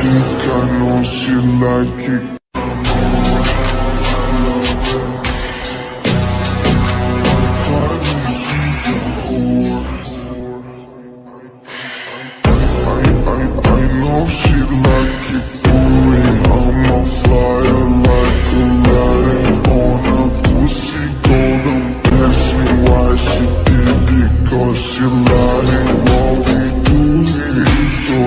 think I know she like it. I know she like it for me. I'ma fly her like Aladdin on a pussy golden. Ask me why she did it, cause she lying. What we do here is so